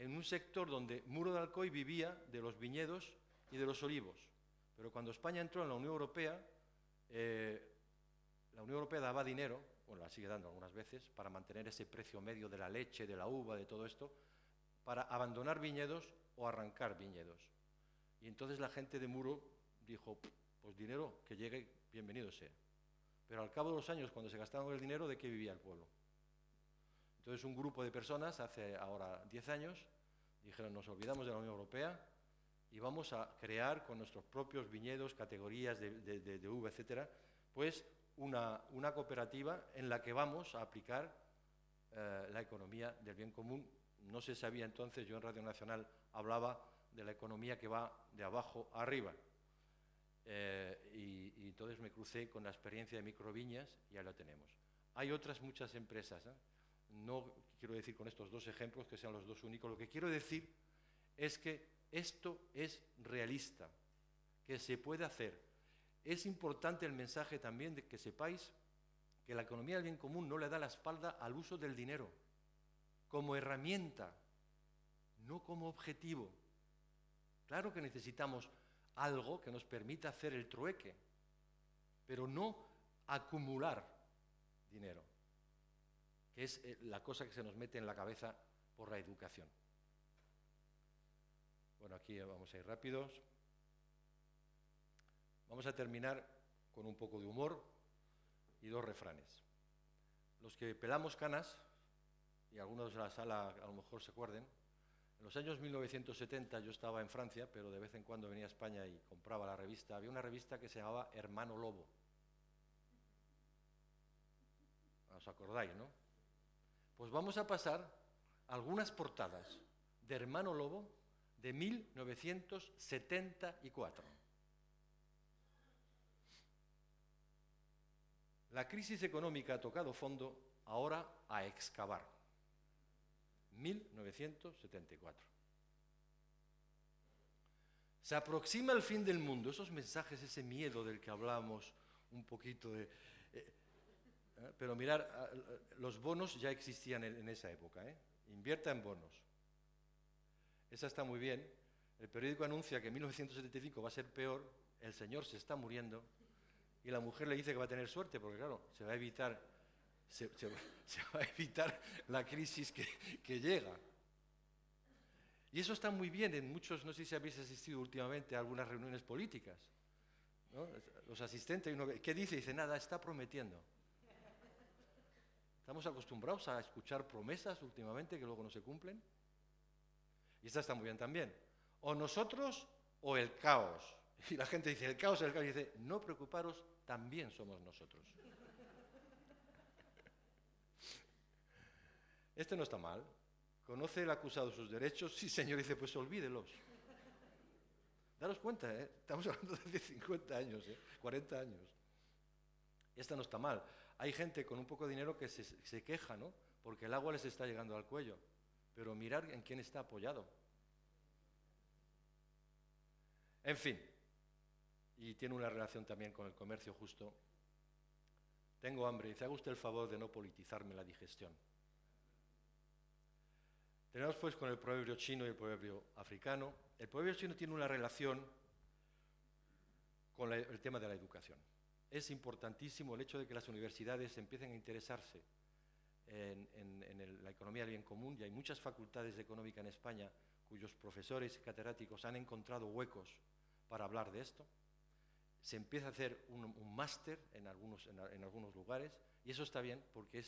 en un sector donde Muro de Alcoy vivía de los viñedos y de los olivos. Pero cuando España entró en la Unión Europea daba dinero, bueno, la sigue dando algunas veces, para mantener ese precio medio de la leche, de la uva, de todo esto, para abandonar viñedos o arrancar viñedos. Y entonces la gente de Muro dijo, pues dinero, que llegue, bienvenido sea. Pero al cabo de los años, cuando se gastaron el dinero, ¿de qué vivía el pueblo? Entonces un grupo de personas, hace ahora 10 años, dijeron, nos olvidamos de la Unión Europea y vamos a crear con nuestros propios viñedos, categorías de uva, etcétera, pues una cooperativa en la que vamos a aplicar la economía del bien común. No se sabía entonces, yo en Radio Nacional hablaba de la economía que va de abajo a arriba. Y entonces me crucé con la experiencia de Microviñas y ya lo tenemos. Hay otras muchas empresas, ¿eh? No quiero decir con estos dos ejemplos que sean los dos únicos. Lo que quiero decir es que esto es realista, que se puede hacer. Es importante el mensaje también de que sepáis que la economía del bien común no le da la espalda al uso del dinero como herramienta, no como objetivo. Claro que necesitamos algo que nos permita hacer el trueque, pero no acumular dinero, que es la cosa que se nos mete en la cabeza por la educación. Bueno, aquí vamos a ir rápidos. Vamos a terminar con un poco de humor y dos refranes. Los que pelamos canas, y algunos de la sala a lo mejor se acuerden, en los años 1970 yo estaba en Francia, pero de vez en cuando venía a España y compraba la revista. Había una revista que se llamaba Hermano Lobo. ¿Os acordáis, no? Pues vamos a pasar algunas portadas de Hermano Lobo de 1974. La crisis económica ha tocado fondo, ahora a excavar. 1974. Se aproxima el fin del mundo. Esos mensajes, ese miedo del que hablábamos un poquito de... pero mirar, los bonos ya existían en esa época, ¿eh? Invierta en bonos. Esa está muy bien. El periódico anuncia que en 1975 va a ser peor, el señor se está muriendo y la mujer le dice que va a tener suerte porque, claro, se va a evitar la crisis que llega. Y eso está muy bien en muchos, no sé si habéis asistido últimamente a algunas reuniones políticas, ¿no? Los asistentes, ¿qué dice? Dice, nada, está prometiendo. Estamos acostumbrados a escuchar promesas últimamente que luego no se cumplen. Y esta está muy bien también. O nosotros o el caos. Y la gente dice, el caos, y dice, no preocuparos, también somos nosotros. Este no está mal. ¿Conoce el acusado sus derechos? Sí, señor. Dice, pues olvídelos. Daros cuenta, ¿eh? Estamos hablando de 50 años, 40 años. Esta no está mal. Hay gente con un poco de dinero que se queja, ¿no? Porque el agua les está llegando al cuello. Pero mirar en quién está apoyado. En fin. Y tiene una relación también con el comercio justo. Tengo hambre. Dice, haga usted el favor de no politizarme la digestión. Tenemos pues con el proverbio chino y el proverbio africano. El proverbio chino tiene una relación con el tema de la educación. Es importantísimo el hecho de que las universidades empiecen a interesarse en la economía del bien común, y hay muchas facultades de económica en España cuyos profesores y catedráticos han encontrado huecos para hablar de esto. Se empieza a hacer un máster en algunos lugares, y eso está bien porque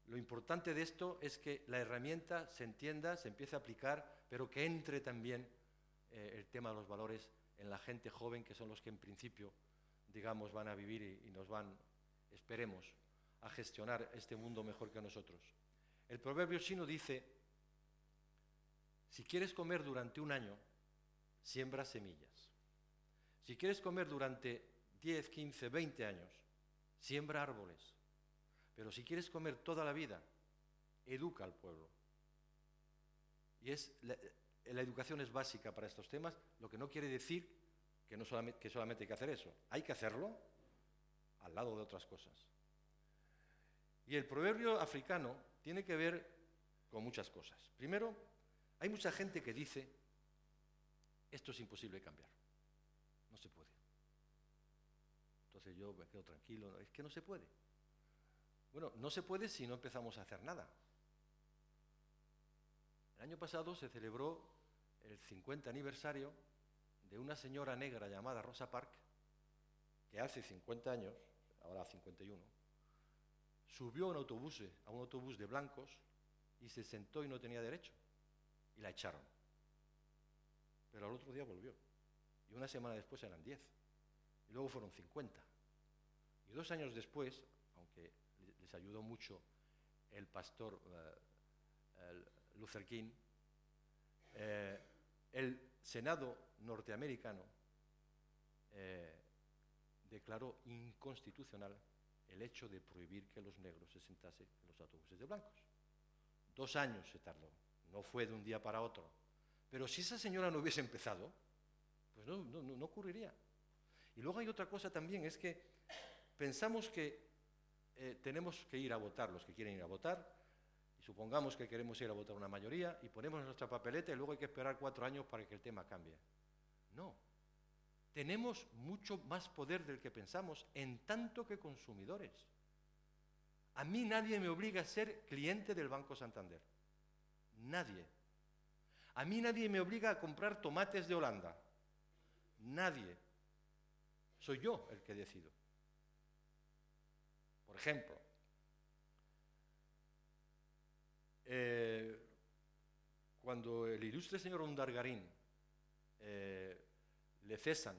lo importante de esto es que la herramienta se entienda, se empiece a aplicar, pero que entre también el tema de los valores en la gente joven, que son los que en principio, digamos, van a vivir y nos van, esperemos, a gestionar este mundo mejor que nosotros. El proverbio chino dice, si quieres comer durante un año, siembra semillas. Si quieres comer durante 10, 15, 20 años, siembra árboles. Pero si quieres comer toda la vida, educa al pueblo. Y la educación es básica para estos temas, lo que no quiere decir que solamente hay que hacer eso. Hay que hacerlo al lado de otras cosas. Y el proverbio africano tiene que ver con muchas cosas. Primero, Hay mucha gente que dice, esto es imposible cambiar, no se puede. Entonces yo me quedo tranquilo, ¿no? Es que no se puede. Bueno, no se puede si no empezamos a hacer nada. El año pasado se celebró el 50 aniversario de una señora negra llamada Rosa Parks, que hace 50 años, ahora 51, subió a un autobús de blancos y se sentó y no tenía derecho. Y la echaron. Pero al otro día volvió. Y una semana después eran 10. Y luego fueron 50. Y 2 años después, aunque les ayudó mucho el pastor Luther King, el Senado norteamericano declaró inconstitucional el hecho de prohibir que los negros se sentasen en los autobuses de blancos. 2 años se tardó, no fue de un día para otro. Pero si esa señora no hubiese empezado, pues no ocurriría. Y luego hay otra cosa también, es que pensamos que tenemos que ir a votar, los que quieren ir a votar, y supongamos que queremos ir a votar una mayoría, y ponemos nuestra papeleta y luego hay que esperar 4 años para que el tema cambie. No. Tenemos mucho más poder del que pensamos, en tanto que consumidores. A mí nadie me obliga a ser cliente del Banco Santander. Nadie. A mí nadie me obliga a comprar tomates de Holanda. Nadie. Soy yo el que decido. Por ejemplo, cuando el ilustre señor Ondargarín le cesan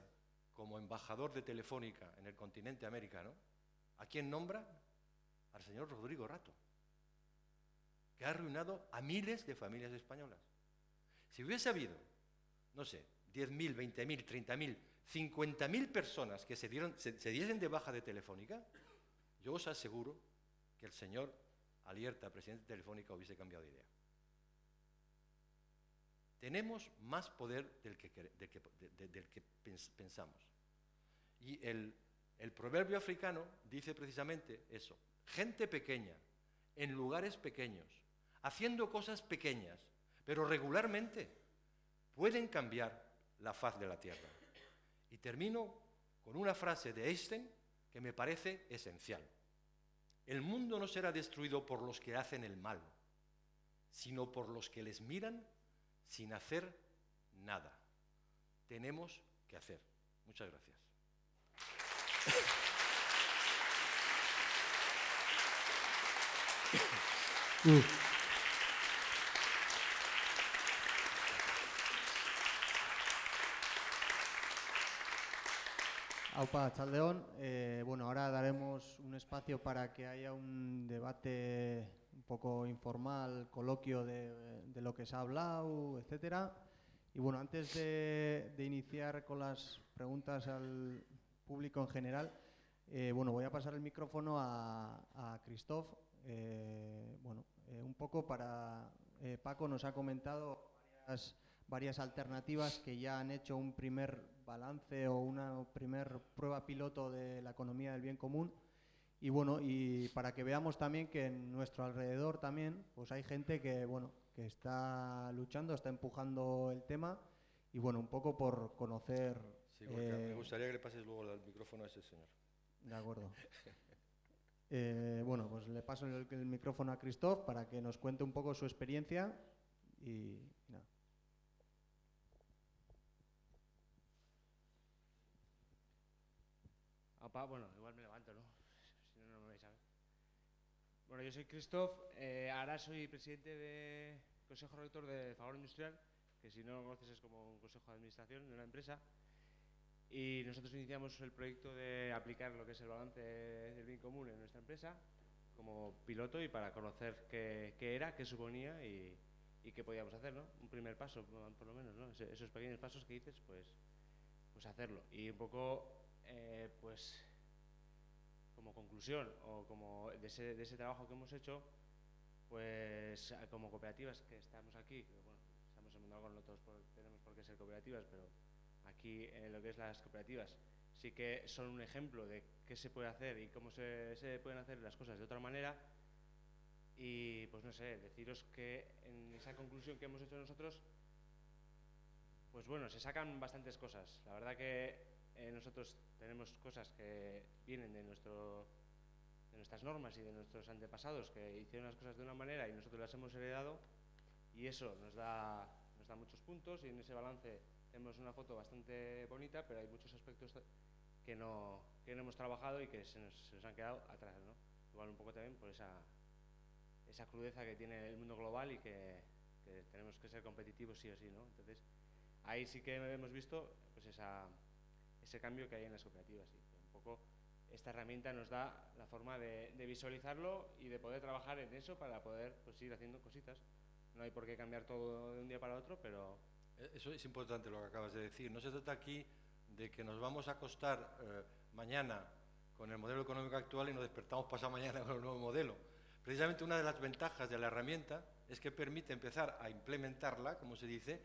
como embajador de Telefónica en el continente americano, ¿a quién nombra? Al señor Rodrigo Rato, que ha arruinado a miles de familias españolas. Si hubiese habido, no sé, 10.000, 20.000, 30.000, 50.000 personas que se diesen de baja de Telefónica, yo os aseguro que el señor Alierta, presidente de Telefónica, hubiese cambiado de idea. Tenemos más poder del que pensamos. Y el proverbio africano dice precisamente eso. Gente pequeña, en lugares pequeños, haciendo cosas pequeñas, pero regularmente pueden cambiar la faz de la tierra. Y termino con una frase de Einstein que me parece esencial. El mundo no será destruido por los que hacen el mal, sino por los que les miran sin hacer nada. Tenemos que hacer. Muchas gracias. Aupa Arratsaldeon. Bueno, ahora daremos un espacio para que haya un debate un poco informal, coloquio de lo que se ha hablado, etcétera. Y bueno, antes de iniciar con las preguntas al público en general, bueno, voy a pasar el micrófono a Christoph. Un poco para... Paco nos ha comentado varias alternativas que ya han hecho un primer balance o una primer prueba piloto de la economía del bien común. Y bueno, y para que veamos también que en nuestro alrededor también pues hay gente que, bueno, que está luchando, está empujando el tema y bueno, un poco por conocer... Sí, me gustaría que le pases luego el micrófono a ese señor. De acuerdo. Bueno, pues le paso el micrófono a Christoph para que nos cuente un poco su experiencia y nada. Opa, bueno, igual me levanto, ¿no? Si no, no me vais a ver. Bueno, yo soy Christoph, ahora soy presidente del Consejo Rector de Fagor Industrial, que si no lo conoces es como un consejo de administración de una empresa. Y nosotros iniciamos el proyecto de aplicar lo que es el balance del bien común en nuestra empresa como piloto y para conocer qué era, qué suponía y qué podíamos hacer, ¿no? Un primer paso, por lo menos, ¿no? Esos pequeños pasos que dices, pues hacerlo. Y un poco, pues, como conclusión o como de ese trabajo que hemos hecho, pues como cooperativas que estamos aquí, que, bueno, estamos en Mondragón, no todos tenemos por qué ser cooperativas, pero aquí en lo que es las cooperativas sí que son un ejemplo de qué se puede hacer y cómo se pueden hacer las cosas de otra manera Y pues no sé, deciros que en esa conclusión que hemos hecho nosotros, pues bueno, se sacan bastantes cosas. La verdad que nosotros tenemos cosas que vienen de nuestras normas y de nuestros antepasados, que hicieron las cosas de una manera y nosotros las hemos heredado, y eso nos da muchos puntos, y en ese balance tenemos una foto bastante bonita, pero hay muchos aspectos que no hemos trabajado y que se nos han quedado atrás, ¿no? Igual un poco también por esa crudeza que tiene el mundo global y que tenemos que ser competitivos sí o sí, ¿no? Entonces, ahí sí que hemos visto pues ese cambio que hay en las cooperativas. Y un poco esta herramienta nos da la forma de visualizarlo y de poder trabajar en eso para poder pues, ir haciendo cositas. No hay por qué cambiar todo de un día para otro, pero... Eso es importante lo que acabas de decir. No se trata aquí de que nos vamos a acostar mañana con el modelo económico actual y nos despertamos pasado mañana con el nuevo modelo. Precisamente una de las ventajas de la herramienta es que permite empezar a implementarla, como se dice,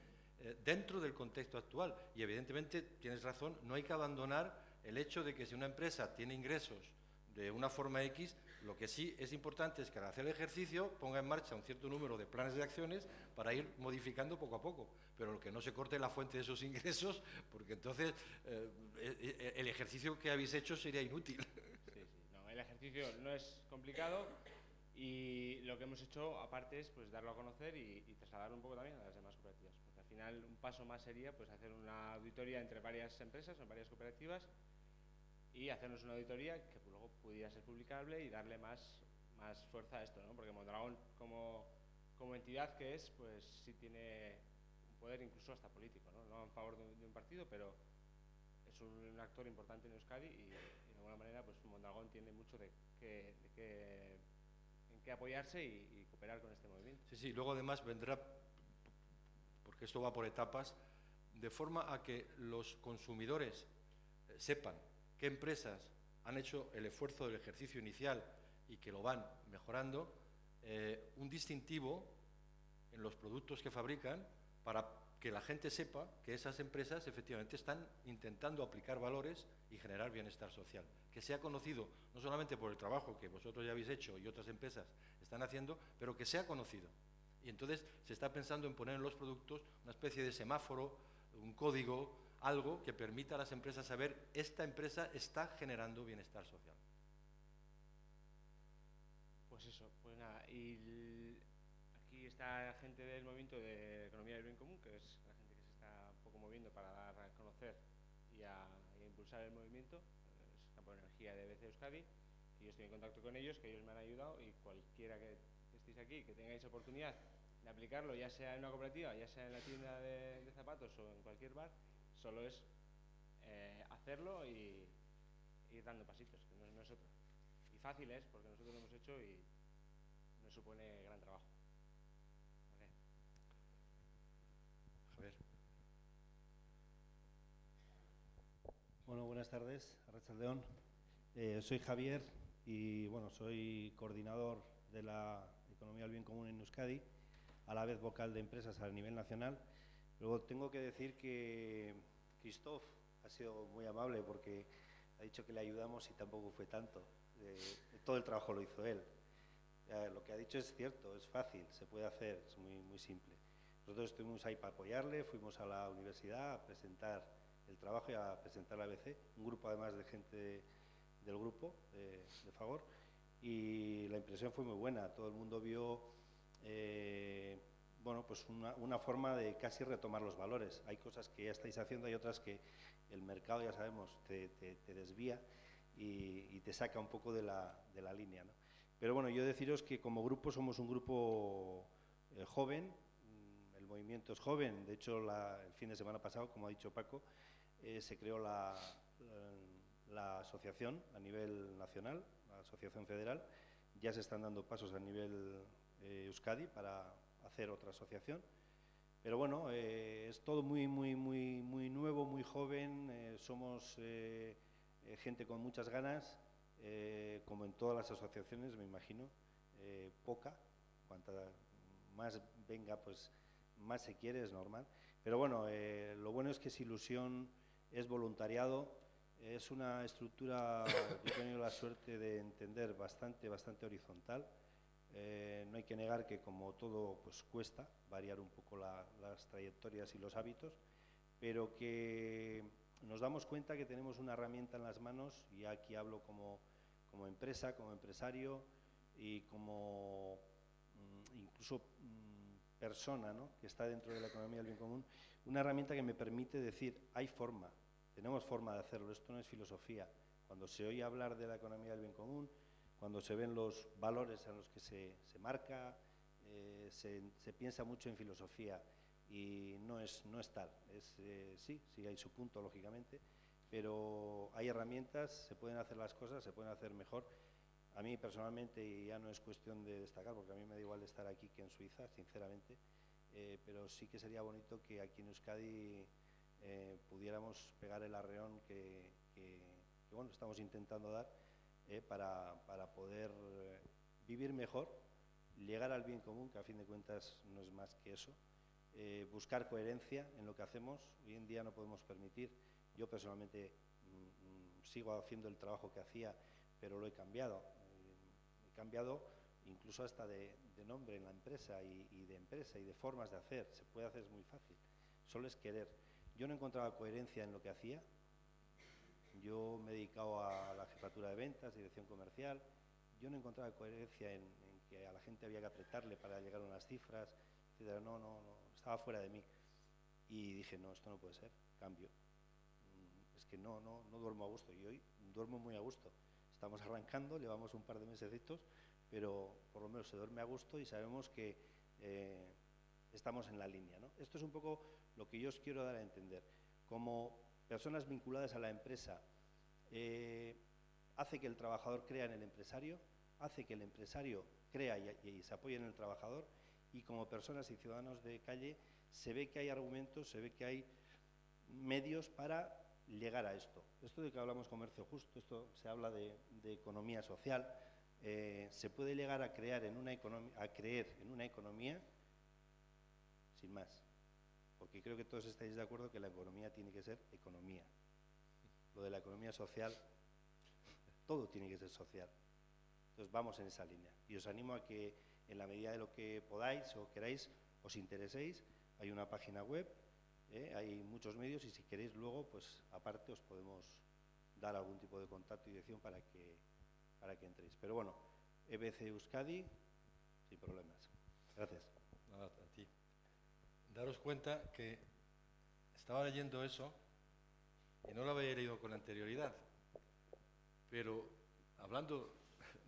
dentro del contexto actual. Y evidentemente, tienes razón, no hay que abandonar el hecho de que si una empresa tiene ingresos de una forma X, lo que sí es importante es que al hacer el ejercicio ponga en marcha un cierto número de planes de acciones para ir modificando poco a poco, pero que no se corte la fuente de esos ingresos, porque entonces el ejercicio que habéis hecho sería inútil. Sí, sí. No, el ejercicio no es complicado y lo que hemos hecho aparte es pues darlo a conocer y trasladarlo un poco también a las demás cooperativas, porque al final un paso más sería pues hacer una auditoría entre varias empresas o varias cooperativas y hacernos una auditoría que luego pudiera ser publicable y darle más fuerza a esto, ¿no? Porque Mondragón como entidad que es, pues sí tiene un poder incluso hasta político, no en favor de un partido, pero es un actor importante en Euskadi y de alguna manera pues Mondragón tiene mucho en qué apoyarse y cooperar con este movimiento. Sí, sí, luego además vendrá, porque esto va por etapas, de forma a que los consumidores sepan qué empresas han hecho el esfuerzo del ejercicio inicial y que lo van mejorando, un distintivo en los productos que fabrican para que la gente sepa que esas empresas efectivamente están intentando aplicar valores y generar bienestar social. Que sea conocido no solamente por el trabajo que vosotros ya habéis hecho y otras empresas están haciendo, pero que sea conocido. Y entonces se está pensando en poner en los productos una especie de semáforo, un código, algo que permita a las empresas saber esta empresa está generando bienestar social. Pues eso, pues nada, y aquí está la gente del movimiento de economía del bien común, que es la gente que se está un poco moviendo para dar a conocer y a impulsar el movimiento, es Campo de Energía de BC Euskadi, y yo estoy en contacto con ellos, que ellos me han ayudado, y cualquiera que estéis aquí, que tengáis oportunidad de aplicarlo, ya sea en una cooperativa, ya sea en la tienda de zapatos o en cualquier bar, solo es hacerlo y ir dando pasitos, que no es otro. Y fácil es, porque nosotros lo hemos hecho y no supone gran trabajo. Okay. Javier. Bueno, buenas tardes, arratsaldeon. Soy Javier y bueno, soy coordinador de la economía del bien común en Euskadi, a la vez vocal de empresas a nivel nacional. Luego tengo que decir que Christoph ha sido muy amable porque ha dicho que le ayudamos y tampoco fue tanto. Todo el trabajo lo hizo él. Lo que ha dicho es cierto, es fácil, se puede hacer, es muy simple. Nosotros estuvimos ahí para apoyarle, fuimos a la universidad a presentar el trabajo y a presentar la ABC, un grupo además de gente del grupo de Fagor, y la impresión fue muy buena. Todo el mundo vio bueno, pues una forma de casi retomar los valores. Hay cosas que ya estáis haciendo, hay otras que el mercado, ya sabemos, te desvía y te saca un poco de la línea, ¿no? Pero bueno, yo deciros que como grupo somos un grupo joven, el movimiento es joven. De hecho, el fin de semana pasado, como ha dicho Paco, se creó la asociación a nivel nacional, la asociación federal. Ya se están dando pasos a nivel Euskadi para hacer otra asociación. Pero bueno, es todo muy nuevo, muy joven. Somos gente con muchas ganas, como en todas las asociaciones, me imagino, poca. Cuanta más venga, pues más se quiere, es normal. Pero bueno, lo bueno es que es ilusión, es voluntariado, es una estructura, yo he tenido la suerte de entender bastante horizontal. No hay que negar que, como todo, pues cuesta variar un poco las trayectorias y los hábitos, pero que nos damos cuenta que tenemos una herramienta en las manos, y aquí hablo como empresa, como empresario y como incluso persona, ¿no?, que está dentro de la economía del bien común, una herramienta que me permite decir, hay forma, tenemos forma de hacerlo, esto no es filosofía. Cuando se oye hablar de la economía del bien común, cuando se ven los valores en los que se marca, se piensa mucho en filosofía, y no es tal. Sí hay su punto, lógicamente, pero hay herramientas, se pueden hacer las cosas, se pueden hacer mejor. A mí personalmente, y ya no es cuestión de destacar, porque a mí me da igual estar aquí que en Suiza, sinceramente, pero sí que sería bonito que aquí en Euskadi pudiéramos pegar el arreón que bueno, estamos intentando dar, para poder vivir mejor, llegar al bien común, que a fin de cuentas no es más que eso, buscar coherencia en lo que hacemos. Hoy en día no podemos permitir, yo personalmente sigo haciendo el trabajo que hacía, pero lo he cambiado incluso hasta de nombre en la empresa, y de empresa y de formas de hacer. Se puede hacer, es muy fácil, solo es querer. Yo no encontraba coherencia en lo que hacía. Yo me he dedicado a la jefatura de ventas, dirección comercial. Yo no encontraba coherencia en que a la gente había que apretarle para llegar a unas cifras, etc. No, estaba fuera de mí. Y dije, no, esto no puede ser, cambio. Es que no duermo a gusto, y hoy duermo muy a gusto. Estamos arrancando, llevamos un par de mesecitos, pero por lo menos se duerme a gusto y sabemos que estamos en la línea, ¿no? Esto es un poco lo que yo os quiero dar a entender. Como personas vinculadas a la empresa, hace que el trabajador crea en el empresario, hace que el empresario crea y se apoye en el trabajador, y como personas y ciudadanos de calle se ve que hay argumentos, se ve que hay medios para llegar a esto. Esto de que hablamos comercio justo, esto se habla de economía social, se puede llegar a creer en una economía sin más, porque creo que todos estáis de acuerdo que la economía tiene que ser economía. Lo de la economía social, todo tiene que ser social. Entonces vamos en esa línea, y os animo a que, en la medida de lo que podáis o queráis, os intereséis. Hay una página web, hay muchos medios, y si queréis luego, pues aparte os podemos dar algún tipo de contacto y dirección para que entréis. Pero bueno, EBC Euskadi, sin problemas. Gracias. Nada, a ti. Daros cuenta que estaba leyendo eso y no lo había leído con anterioridad, pero hablando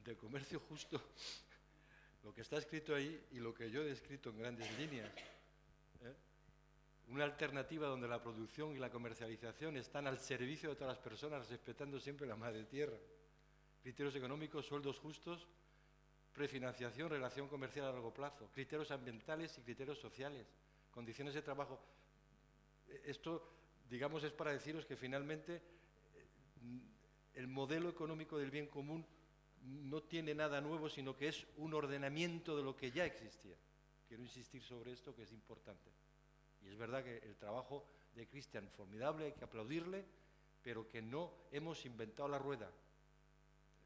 de comercio justo, lo que está escrito ahí y lo que yo he descrito en grandes líneas, una alternativa donde la producción y la comercialización están al servicio de todas las personas, respetando siempre la madre tierra. Criterios económicos, sueldos justos, prefinanciación, relación comercial a largo plazo, criterios ambientales y criterios sociales, condiciones de trabajo. Esto, digamos, es para deciros que finalmente el modelo económico del bien común no tiene nada nuevo, sino que es un ordenamiento de lo que ya existía. Quiero insistir sobre esto, que es importante. Y es verdad que el trabajo de Cristian, formidable, hay que aplaudirle, pero que no hemos inventado la rueda,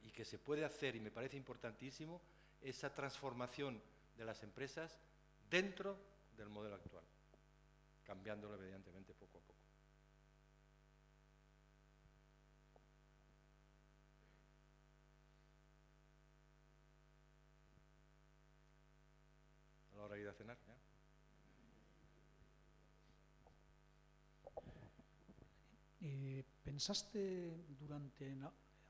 y que se puede hacer, y me parece importantísimo, esa transformación de las empresas dentro del modelo actual, cambiándolo evidentemente poco a poco. ¿A la hora de ir a cenar? ¿Ya? ¿Pensaste durante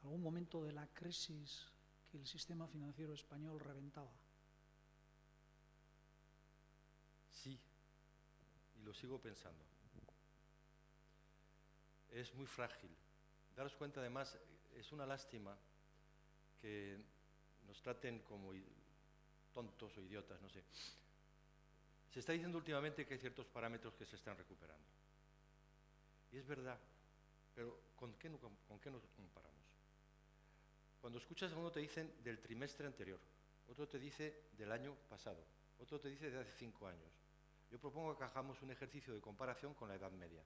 algún momento de la crisis que el sistema financiero español reventaba? Sí, y lo sigo pensando. Es muy frágil. Daros cuenta, además, es una lástima que nos traten como tontos o idiotas, no sé. Se está diciendo últimamente que hay ciertos parámetros que se están recuperando. Y es verdad, pero ¿con qué nos comparamos? Cuando escuchas a uno te dicen del trimestre anterior, otro te dice del año pasado, otro te dice de hace 5 años. Yo propongo que hagamos un ejercicio de comparación con la Edad Media,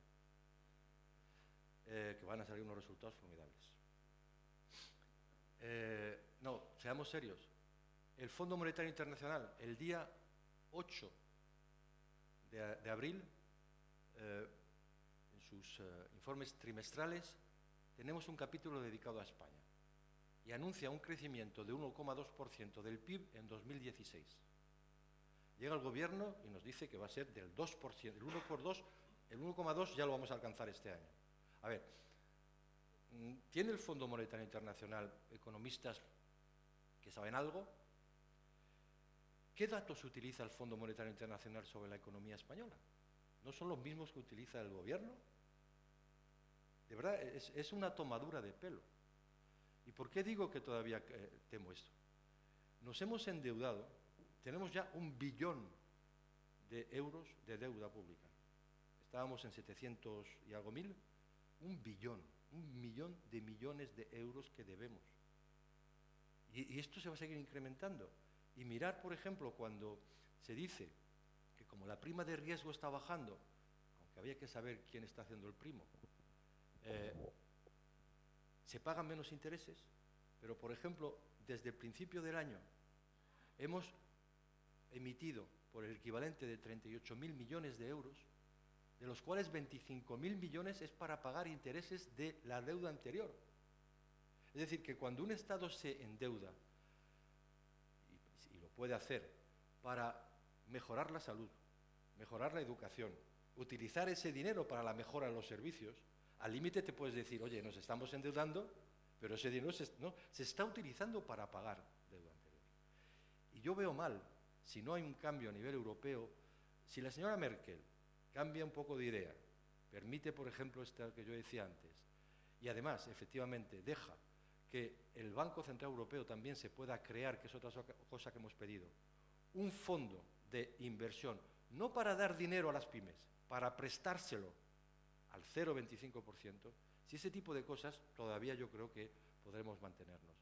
que van a salir unos resultados formidables. No, seamos serios. El Fondo Monetario Internacional, el día 8 de abril, en sus informes trimestrales, tenemos un capítulo dedicado a España y anuncia un crecimiento de 1,2% del PIB en 2016. Llega el gobierno y nos dice que va a ser del 2%, el 1 por 2, el 1,2 ya lo vamos a alcanzar este año. A ver, ¿tiene el Fondo Monetario Internacional economistas que saben algo? ¿Qué datos utiliza el Fondo Monetario Internacional sobre la economía española? ¿No son los mismos que utiliza el gobierno? De verdad, es una tomadura de pelo. ¿Y por qué digo que todavía temo esto? Nos hemos endeudado, tenemos ya 1 billón de euros de deuda pública. Estábamos en 700 y algo mil, 1 billón, 1 millón de millones de euros que debemos. Y esto se va a seguir incrementando. Y mirar, por ejemplo, cuando se dice que como la prima de riesgo está bajando, aunque había que saber quién está haciendo el primo, se pagan menos intereses, pero, por ejemplo, desde el principio del año hemos emitido por el equivalente de 38.000 millones de euros, de los cuales 25.000 millones es para pagar intereses de la deuda anterior. Es decir, que cuando un Estado se endeuda, y lo puede hacer, para mejorar la salud, mejorar la educación, utilizar ese dinero para la mejora de los servicios, al límite te puedes decir, oye, nos estamos endeudando, pero ese dinero se está utilizando para pagar deuda anterior. Y yo veo mal, si no hay un cambio a nivel europeo, si la señora Merkel cambia un poco de idea, permite, por ejemplo, esto que yo decía antes, y además, efectivamente, deja que el Banco Central Europeo también se pueda crear, que es otra cosa que hemos pedido, un fondo de inversión, no para dar dinero a las pymes, para prestárselo al 0,25%, si ese tipo de cosas todavía yo creo que podremos mantenernos.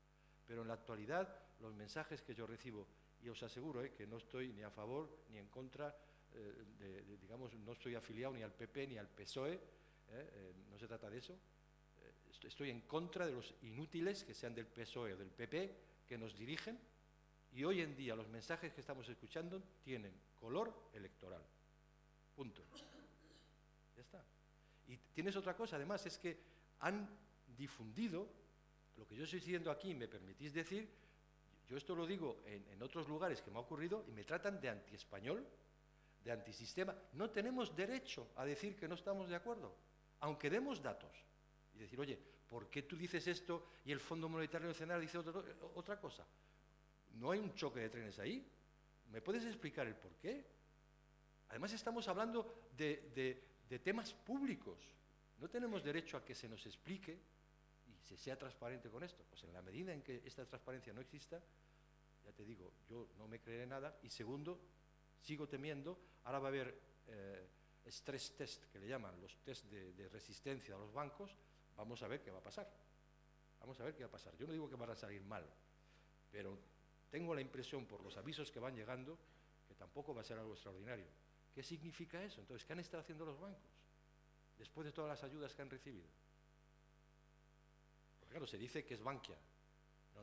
Pero en la actualidad, los mensajes que yo recibo, y os aseguro que no estoy ni a favor ni en contra, digamos, no estoy afiliado ni al PP ni al PSOE, no se trata de eso. Estoy en contra de los inútiles, que sean del PSOE o del PP, que nos dirigen, y hoy en día los mensajes que estamos escuchando tienen color electoral. Punto. Ya está. Y tienes otra cosa, además, es que han difundido lo que yo estoy diciendo aquí, me permitís decir, yo esto lo digo en otros lugares que me ha ocurrido y me tratan de antiespañol, de antisistema. No tenemos derecho a decir que no estamos de acuerdo, aunque demos datos. Y decir, oye, ¿por qué tú dices esto y el Fondo Monetario Nacional dice otra cosa? ¿No hay un choque de trenes ahí? ¿Me puedes explicar el por qué? Además estamos hablando de temas públicos. No tenemos derecho a que se nos explique y se sea transparente con esto. Pues en la medida en que esta transparencia no exista, ya te digo, yo no me creeré nada. Y segundo, sigo temiendo, ahora va a haber stress test, que le llaman, los test de resistencia a los bancos. Vamos a ver qué va a pasar. Vamos a ver qué va a pasar. Yo no digo que van a salir mal, pero tengo la impresión, por los avisos que van llegando, que tampoco va a ser algo extraordinario. ¿Qué significa eso? Entonces, ¿qué han estado haciendo los bancos después de todas las ayudas que han recibido? Porque claro, se dice que es Bankia.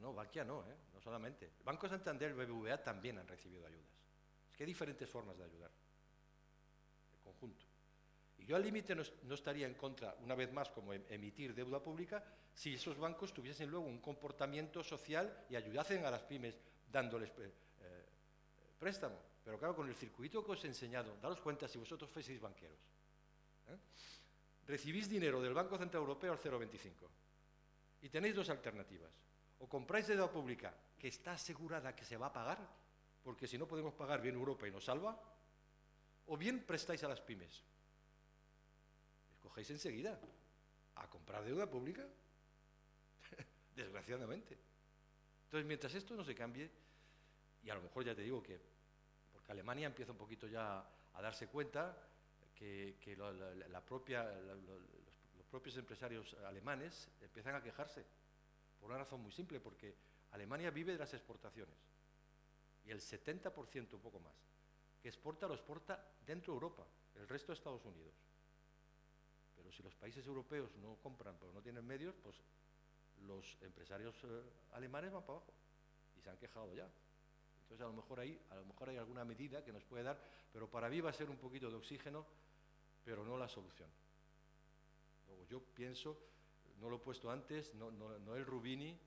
No, Bankia no, no solamente. El Banco Santander, el BBVA también han recibido ayudas. Es que hay diferentes formas de ayudar. El conjunto. Y yo al límite no estaría en contra, una vez más, como emitir deuda pública, si esos bancos tuviesen luego un comportamiento social y ayudasen a las pymes dándoles préstamo. Pero claro, con el circuito que os he enseñado, daros cuenta si vosotros fueseis banqueros. Recibís dinero del Banco Central Europeo al 0,25 y tenéis dos alternativas. O compráis deuda pública que está asegurada que se va a pagar, porque si no podemos pagar, viene Europa y nos salva, o bien prestáis a las pymes. Escogéis enseguida a comprar deuda pública, desgraciadamente. Entonces, mientras esto no se cambie, y a lo mejor ya te digo que, porque Alemania empieza un poquito ya a darse cuenta que los propios empresarios alemanes empiezan a quejarse, por una razón muy simple, porque Alemania vive de las exportaciones, y el 70%, un poco más, que exporta lo exporta dentro de Europa, el resto de Estados Unidos. Pero si los países europeos no compran, pero no tienen medios, pues los empresarios alemanes van para abajo, y se han quejado ya. Entonces, a lo mejor hay alguna medida que nos puede dar, pero para mí va a ser un poquito de oxígeno, pero no la solución. Luego, yo pienso, no lo he puesto antes, Noel Rubini,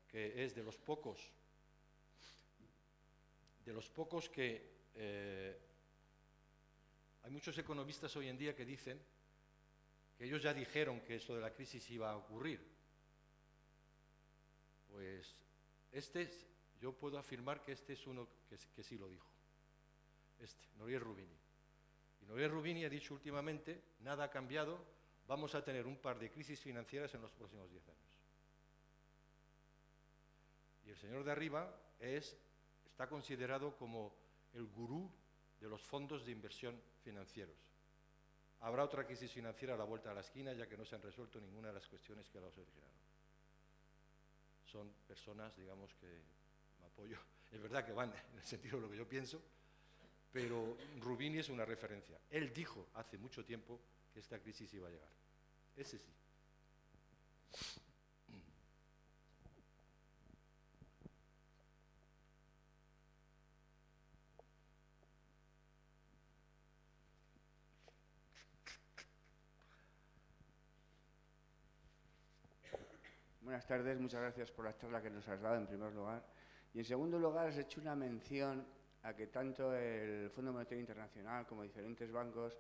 que es de los pocos que... hay muchos economistas hoy en día que dicen que ellos ya dijeron que esto de la crisis iba a ocurrir. Pues yo puedo afirmar que este es uno que sí lo dijo. Noel Rubini. Y Noel Rubini ha dicho últimamente, nada ha cambiado, vamos a tener un par de crisis financieras en los próximos 10 años. Y el señor de arriba está considerado como el gurú de los fondos de inversión financieros. Habrá otra crisis financiera a la vuelta de la esquina, ya que no se han resuelto ninguna de las cuestiones que los originaron. Son personas, digamos, que me apoyo. Es verdad que van en el sentido de lo que yo pienso, pero Rubini es una referencia. Él dijo hace mucho tiempo que esta crisis iba a llegar. Ese sí. Buenas tardes, muchas gracias por la charla que nos has dado en primer lugar. Y en segundo lugar, has hecho una mención a que tanto el Fondo Monetario Internacional como diferentes bancos,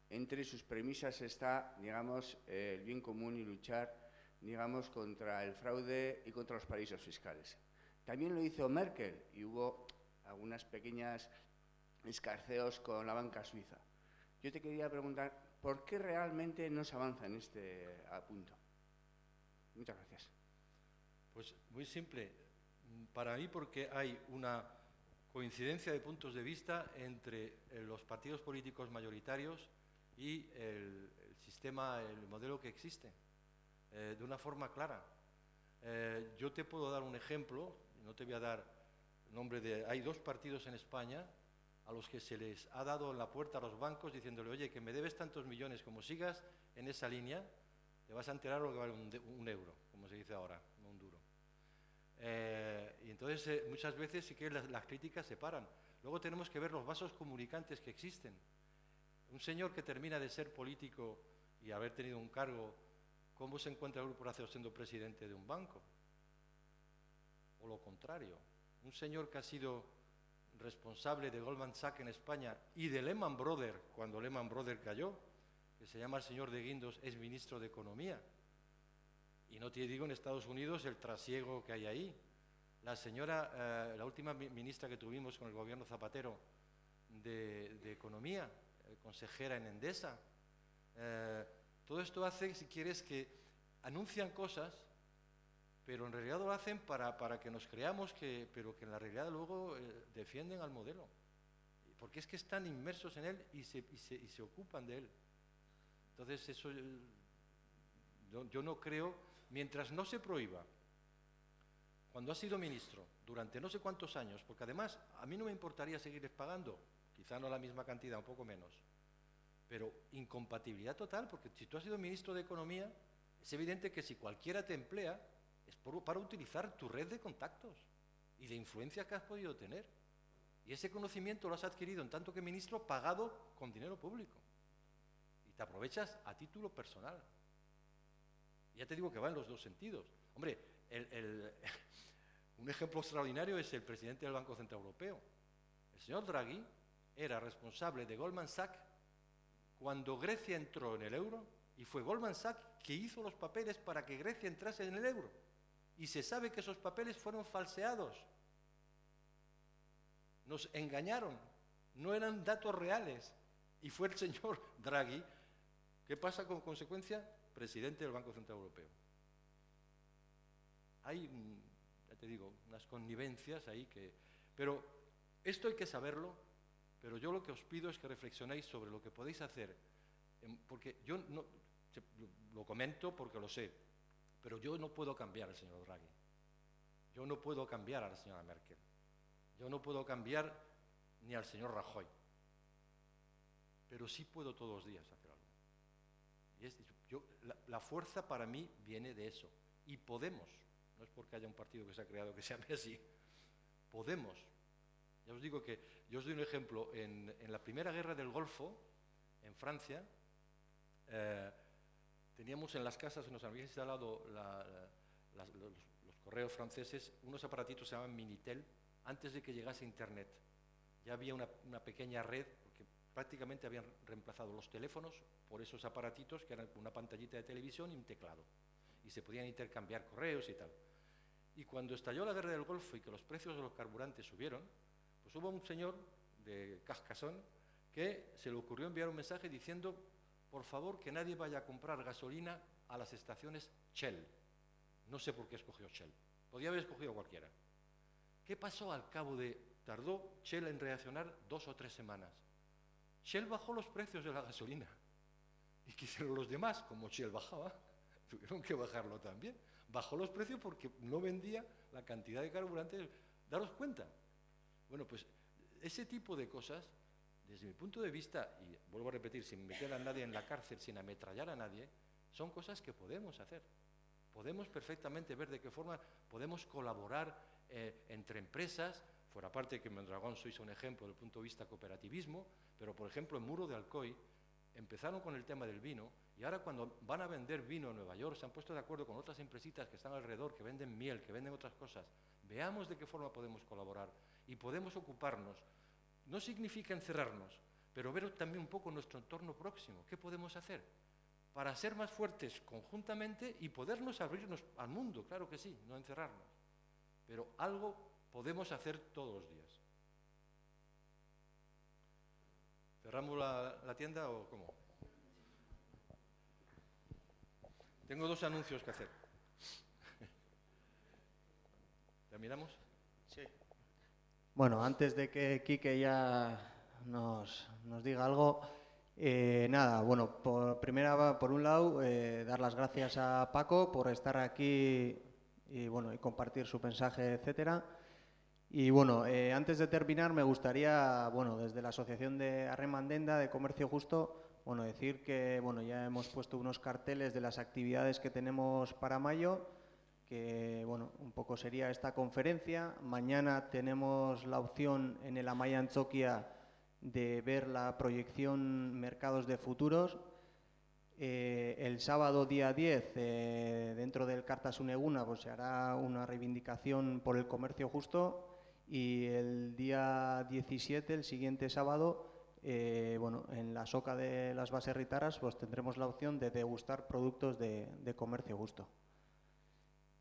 entre sus premisas está, digamos, el bien común y luchar, digamos, contra el fraude y contra los paraísos fiscales. También lo hizo Merkel y hubo algunas pequeñas escarceos con la banca suiza. Yo te quería preguntar, ¿por qué realmente no se avanza en este punto? Muchas gracias. Pues muy simple. Para mí, porque hay una coincidencia de puntos de vista entre los partidos políticos mayoritarios y el sistema, el modelo que existe, de una forma clara. Yo te puedo dar un ejemplo, no te voy a dar nombre de... Hay dos partidos en España a los que se les ha dado en la puerta a los bancos diciéndole, oye, que me debes tantos millones, como sigas en esa línea, te vas a enterar lo que vale un euro, como se dice ahora, no un duro. Y entonces muchas veces sí que las críticas se paran. Luego tenemos que ver los vasos comunicantes que existen. Un señor que termina de ser político y haber tenido un cargo, ¿cómo se encuentra el Grupo Horacio siendo presidente de un banco? O lo contrario. Un señor que ha sido responsable de Goldman Sachs en España y de Lehman Brothers, cuando Lehman Brothers cayó, que se llama el señor de Guindos, es ministro de Economía. Y no te digo en Estados Unidos el trasiego que hay ahí. La señora, la última ministra que tuvimos con el gobierno Zapatero de Economía, consejera en Endesa, todo esto hace, si quieres, que anuncian cosas, pero en realidad lo hacen para que nos creamos pero que en la realidad luego defienden al modelo. Porque es que están inmersos en él y se ocupan de él. Entonces, eso yo no creo, mientras no se prohíba, cuando has sido ministro, durante no sé cuántos años, porque además a mí no me importaría seguirles pagando, quizá no la misma cantidad, un poco menos, pero incompatibilidad total, porque si tú has sido ministro de Economía, es evidente que si cualquiera te emplea, es para utilizar tu red de contactos y de influencia que has podido tener. Y ese conocimiento lo has adquirido en tanto que ministro pagado con dinero público. Te aprovechas a título personal. Ya te digo que va en los dos sentidos. Hombre, un ejemplo extraordinario es el presidente del Banco Central Europeo. El señor Draghi era responsable de Goldman Sachs cuando Grecia entró en el euro y fue Goldman Sachs que hizo los papeles para que Grecia entrase en el euro. Y se sabe que esos papeles fueron falseados. Nos engañaron. No eran datos reales. Y fue el señor Draghi. ¿Qué pasa como consecuencia? Presidente del Banco Central Europeo. Hay, ya te digo, unas connivencias ahí que... Pero esto hay que saberlo, pero yo lo que os pido es que reflexionéis sobre lo que podéis hacer, porque yo no, lo comento porque lo sé, pero yo no puedo cambiar al señor Draghi, yo no puedo cambiar a la señora Merkel, yo no puedo cambiar ni al señor Rajoy, pero sí puedo todos los días hacer algo. Y la fuerza para mí viene de eso. Y Podemos, no es porque haya un partido que se ha creado que se llame así, podemos. Ya os digo que, yo os doy un ejemplo, en la primera guerra del Golfo, en Francia, teníamos en las casas, nos habían instalado los correos franceses, unos aparatitos que se llamaban Minitel, antes de que llegase Internet. Ya había una pequeña red, porque prácticamente habían reemplazado los teléfonos por esos aparatitos que eran una pantallita de televisión y un teclado. Y se podían intercambiar correos y tal. Y cuando estalló la guerra del Golfo y que los precios de los carburantes subieron, pues hubo un señor de Carcassonne que se le ocurrió enviar un mensaje diciendo: por favor, que nadie vaya a comprar gasolina a las estaciones Shell. No sé por qué escogió Shell. Podía haber escogido cualquiera. ¿Qué pasó al cabo de... Tardó Shell en reaccionar 2 o 3 semanas. Shell bajó los precios de la gasolina. ¿Y qué hicieron los demás? Como Shell bajaba, tuvieron que bajarlo también. Bajó los precios porque no vendía la cantidad de carburantes. Daros cuenta. Bueno, pues ese tipo de cosas, desde mi punto de vista, y vuelvo a repetir, sin meter a nadie en la cárcel, sin ametrallar a nadie, son cosas que podemos hacer. Podemos perfectamente ver de qué forma podemos colaborar entre empresas. Fuera parte que en Mondragón sois un ejemplo desde el punto de vista cooperativismo, pero por ejemplo en Muro de Alcoy empezaron con el tema del vino y ahora cuando van a vender vino en Nueva York se han puesto de acuerdo con otras empresitas que están alrededor, que venden miel, que venden otras cosas. Veamos de qué forma podemos colaborar y podemos ocuparnos. No significa encerrarnos, pero ver también un poco nuestro entorno próximo. ¿Qué podemos hacer para ser más fuertes conjuntamente y podernos abrirnos al mundo? Claro que sí, no encerrarnos, pero algo podemos hacer todos los días. ¿Cerramos la tienda o cómo? Tengo 2 anuncios que hacer. ¿Terminamos? Sí. Bueno, antes de que Quique ya nos diga algo, nada, bueno, por un lado, dar las gracias a Paco por estar aquí y, bueno, y compartir su mensaje, etcétera. Y bueno, antes de terminar me gustaría, bueno, desde la Asociación de Arremandenda de Comercio Justo, bueno, decir que, bueno, ya hemos puesto unos carteles de las actividades que tenemos para mayo, que, bueno, un poco sería esta conferencia. Mañana tenemos la opción en el Amaia Antzoquia de ver la proyección Mercados de Futuros. El sábado día 10, dentro del Kartasun Eguna, pues se hará una reivindicación por el comercio justo. Y el día 17, el siguiente sábado, bueno, en la soca de las Baserritaras, pues tendremos la opción de degustar productos de comercio justo.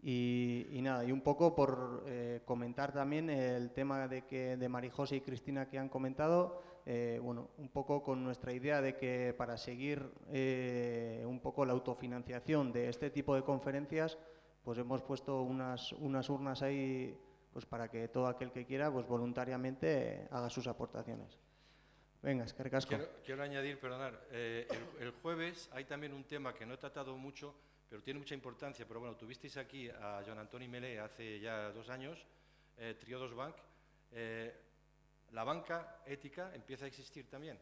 Y nada, y un poco por comentar también el tema de Marijose y Cristina que han comentado, bueno, un poco con nuestra idea de que para seguir un poco la autofinanciación de este tipo de conferencias, pues hemos puesto unas urnas ahí, pues para que todo aquel que quiera, pues voluntariamente haga sus aportaciones. Venga, es que recasco. Quiero añadir, perdonar, el jueves hay también un tema que no he tratado mucho, pero tiene mucha importancia. Pero bueno, tuvisteis aquí a Joan Antoni Melé hace ya 2 años, Triodos Bank. La banca ética empieza a existir también.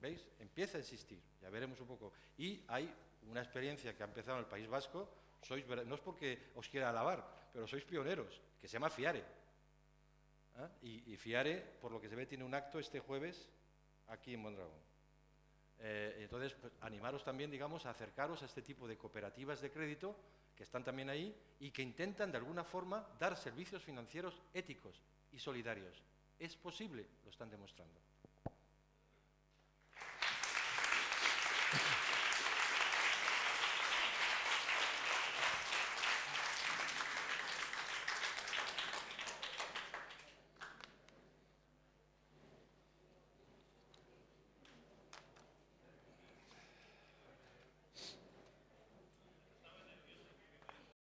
¿Veis? Empieza a existir, ya veremos un poco. Y hay una experiencia que ha empezado en el País Vasco, no es porque os quiera alabar, pero sois pioneros, que se llama FIARE. Y FIARE, por lo que se ve, tiene un acto este jueves aquí en Mondragón. Entonces, pues, animaros también, digamos, a acercaros a este tipo de cooperativas de crédito que están también ahí y que intentan, de alguna forma, dar servicios financieros éticos y solidarios. Es posible, lo están demostrando.